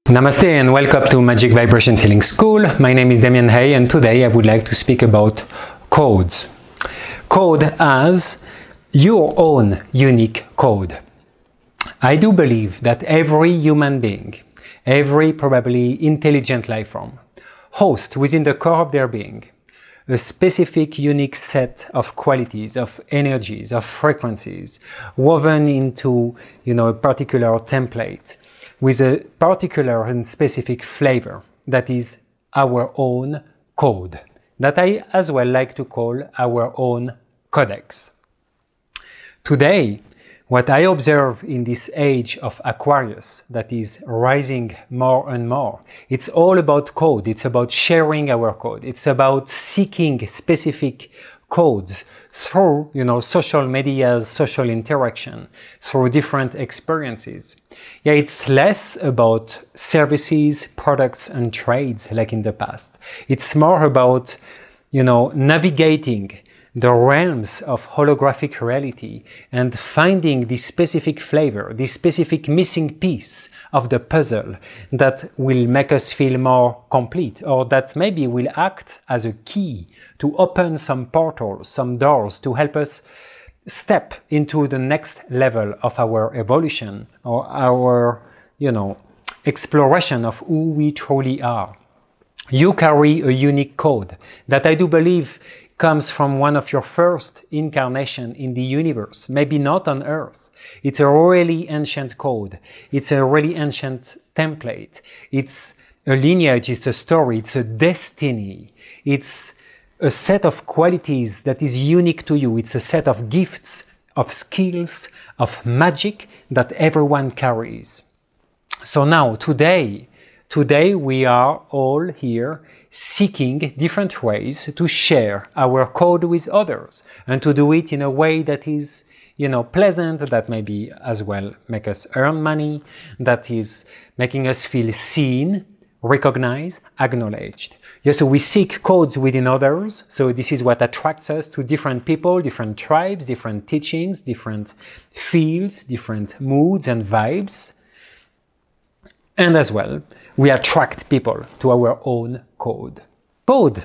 Namaste and welcome to Magic Vibrations Healing School. My name is Demian Haye and today I would like to speak about codes. Code as your own unique code. I do believe that every human being, every probably intelligent life form, hosts within the core of their being a specific unique set of qualities, of energies, of frequencies woven into a particular template with a particular and specific flavor that is our own code, that I as well like to call our own codex. Today, what I observe in this age of Aquarius that is rising more and more, it's all about code, it's about sharing our code, it's about seeking specific codes through social medias, social interaction, through different experiences. Yeah, it's less about services, products and trades like in the past. It's more about navigating the realms of holographic reality and finding this specific flavor, this specific missing piece of the puzzle that will make us feel more complete, or that maybe will act as a key to open some portals, some doors to help us step into the next level of our evolution or our, exploration of who we truly are. You carry a unique code that I do believe comes from one of your first incarnation in the universe, maybe not on Earth. It's a really ancient code. It's a really ancient template. It's a lineage, it's a story, it's a destiny. It's a set of qualities that is unique to you. It's a set of gifts, of skills, of magic that everyone carries. So now, today we are all here seeking different ways to share our code with others and to do it in a way that is, pleasant, that maybe as well make us earn money, that is making us feel seen, recognized, acknowledged. Yeah, so we seek codes within others. So this is what attracts us to different people, different tribes, different teachings, different fields, different moods and vibes. And as well, we attract people to our own code. Code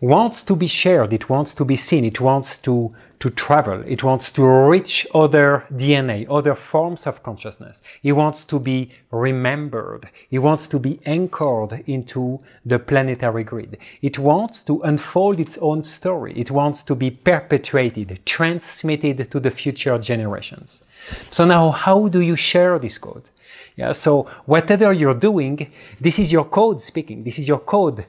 wants to be shared, it wants to be seen, it wants to travel, it wants to reach other DNA, other forms of consciousness. It wants to be remembered, it wants to be anchored into the planetary grid. It wants to unfold its own story, it wants to be perpetuated, transmitted to the future generations. So now, how do you share this code? Yeah, so whatever you're doing, this is your code speaking. This is your code,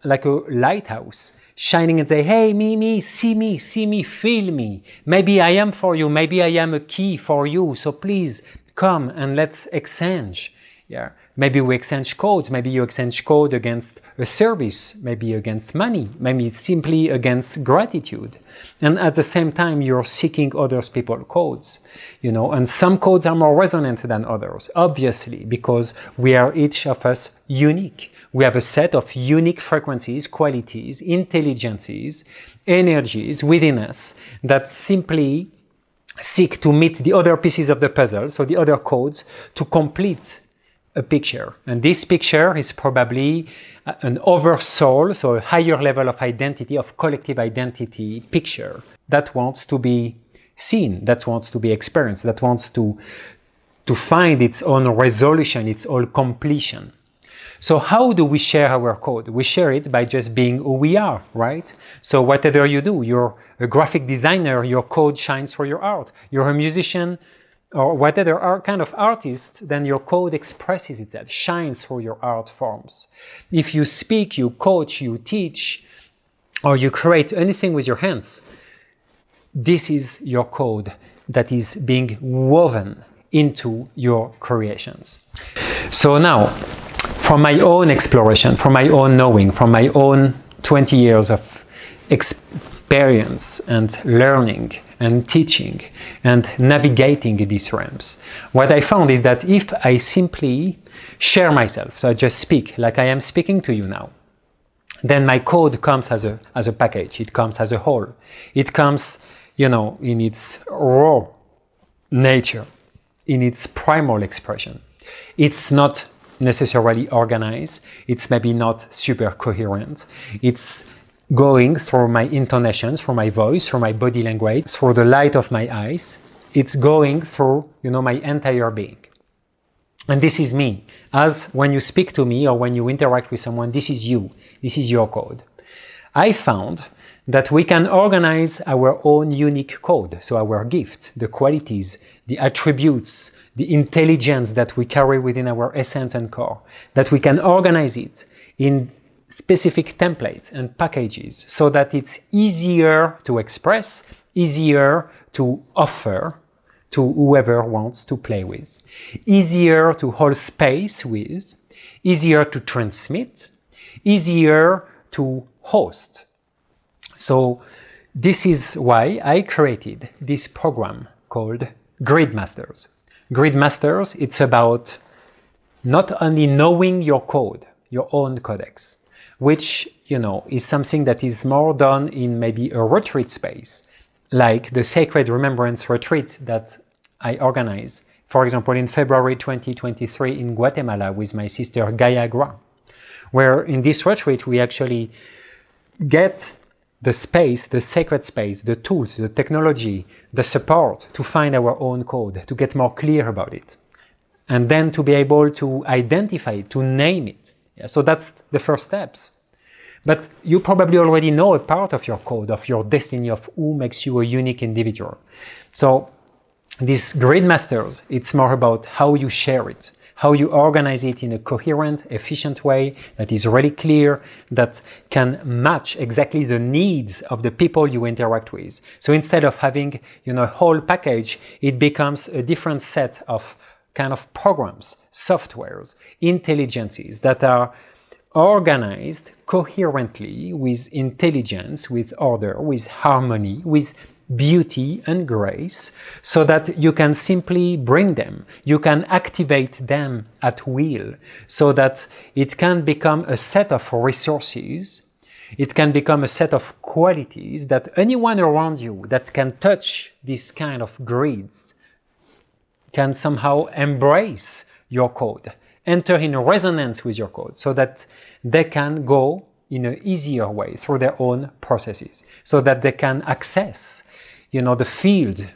like a lighthouse, shining and say, hey, me, see me, feel me. Maybe I am for you. Maybe I am a key for you. So please come and let's exchange. Yeah, maybe we exchange codes. Maybe you exchange code against a service, maybe against money, maybe it's simply against gratitude. And at the same time, you're seeking others people's codes, and some codes are more resonant than others, obviously, because we are each of us unique. We have a set of unique frequencies, qualities, intelligences, energies within us that simply seek to meet the other pieces of the puzzle, so the other codes, to complete a picture. And this picture is probably an oversoul, so a higher level of identity, of collective identity picture that wants to be seen, that wants to be experienced, that wants to find its own resolution, its own completion. So how do we share our code? We share it by just being who we are, right? So whatever you do, you're a graphic designer, your code shines through your art. You're a musician, or whatever kind of artist, then your code expresses itself, shines through your art forms. If you speak, you coach, you teach, or you create anything with your hands, this is your code that is being woven into your creations. So now, from my own exploration, from my own knowing, from my own 20 years of experience and learning and teaching and navigating these realms, what I found is that if I simply share myself, so I just speak like I am speaking to you now, then my code comes as a package, it comes as a whole. It comes, in its raw nature, in its primal expression. It's not necessarily organized. It's maybe not super coherent. It's going through my intonations, through my voice, through my body language, through the light of my eyes. It's going through, my entire being. And this is me. As when you speak to me or when you interact with someone, this is you. This is your code. I found that we can organize our own unique code. So our gifts, the qualities, the attributes, the intelligence that we carry within our essence and core, that we can organize it in specific templates and packages so that it's easier to express, easier to offer to whoever wants to play with, easier to hold space with, easier to transmit, easier to host. So this is why I created this program called Gridmasters. Gridmasters, it's about not only knowing your code, your own codex, which, is something that is more done in maybe a retreat space, like the Sacred Remembrance retreat that I organize, for example, in February 2023 in Guatemala with my sister Gaia Gua, where in this retreat we actually get the space, the sacred space, the tools, the technology, the support to find our own code, to get more clear about it, and then to be able to identify it, to name it. Yeah, so that's the first steps. But you probably already know a part of your code, of your destiny, of who makes you a unique individual. So this Gridmasters, it's more about how you share it, how you organize it in a coherent, efficient way that is really clear, that can match exactly the needs of the people you interact with. So instead of having, a whole package, it becomes a different set of kind of programs, softwares, intelligences that are organized coherently with intelligence, with order, with harmony, with beauty and grace, so that you can simply bring them, you can activate them at will, so that it can become a set of resources, it can become a set of qualities that anyone around you that can touch this kind of grids can somehow embrace your code, enter in resonance with your code, so that they can go in an easier way through their own processes, so that they can access, the field,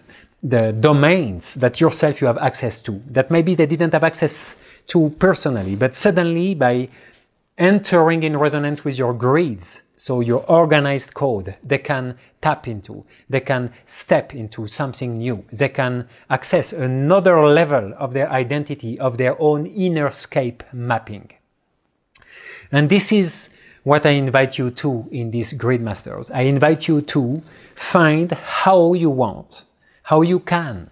the domains that yourself you have access to, that maybe they didn't have access to personally, but suddenly by entering in resonance with your grids, so your organized code, they can tap into, they can step into something new, they can access another level of their identity, of their own inner scape mapping. And this is what I invite you to in these Gridmasters. I invite you to find how you want, how you can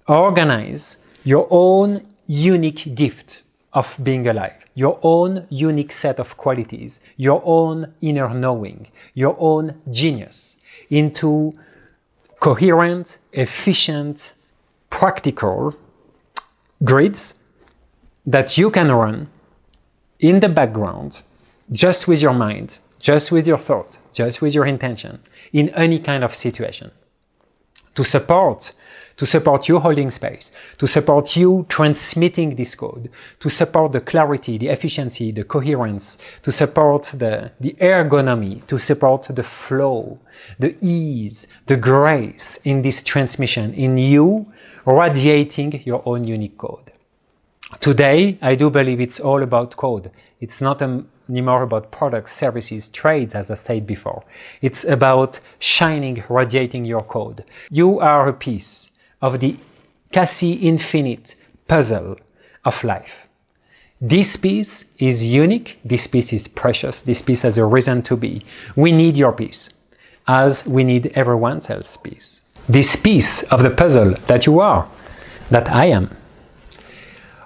organize your own unique gift of being alive, your own unique set of qualities, your own inner knowing, your own genius into coherent, efficient, practical grids that you can run in the background, just with your mind, just with your thought, just with your intention, in any kind of situation. To support you holding space, to support you transmitting this code, to support the clarity, the efficiency, the coherence, to support the ergonomy, to support the flow, the ease, the grace in this transmission, in you radiating your own unique code. Today, I do believe it's all about code. It's not anymore about products, services, trades, as I said before. It's about shining, radiating your code. You are a piece of the quasi infinite puzzle of life. This piece is unique, this piece is precious, this piece has a reason to be. We need your piece, as we need everyone else's piece. This piece of the puzzle that you are, that I am,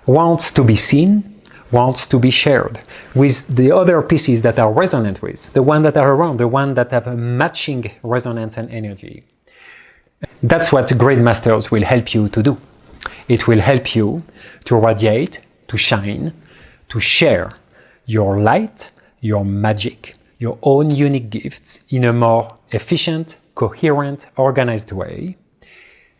wants to be seen, wants to be shared with the other pieces that are resonant with, the ones that are around, the ones that have a matching resonance and energy. That's what Gridmasters will help you to do. It will help you to radiate, to shine, to share your light, your magic, your own unique gifts in a more efficient, coherent, organized way,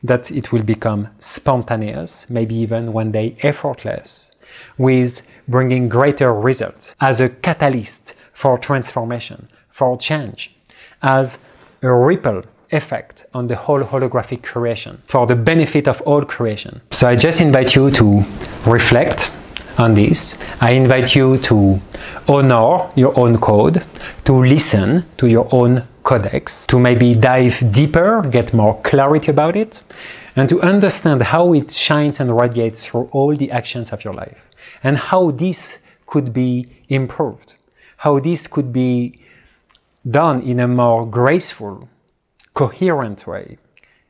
that it will become spontaneous, maybe even one day effortless, with bringing greater results as a catalyst for transformation, for change, as a ripple effect on the whole holographic creation, for the benefit of all creation. So I just invite you to reflect on this. I invite you to honor your own code, to listen to your own codex, to maybe dive deeper, get more clarity about it, and to understand how it shines and radiates through all the actions of your life, and how this could be improved, how this could be done in a more graceful, coherent way.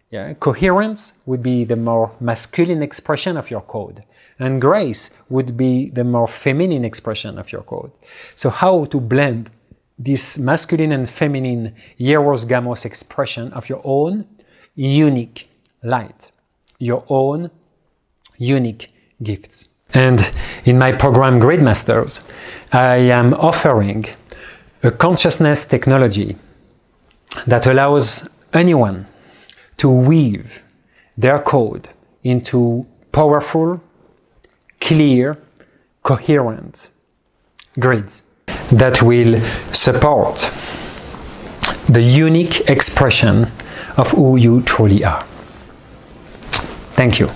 Yeah? Coherence would be the more masculine expression of your code, and grace would be the more feminine expression of your code. So how to blend this masculine and feminine Hieros Gamos expression of your own unique light, your own unique gifts. And in my program Gridmasters, I am offering a consciousness technology that allows anyone to weave their code into powerful, clear, coherent grids that will support the unique expression of who you truly are. Thank you.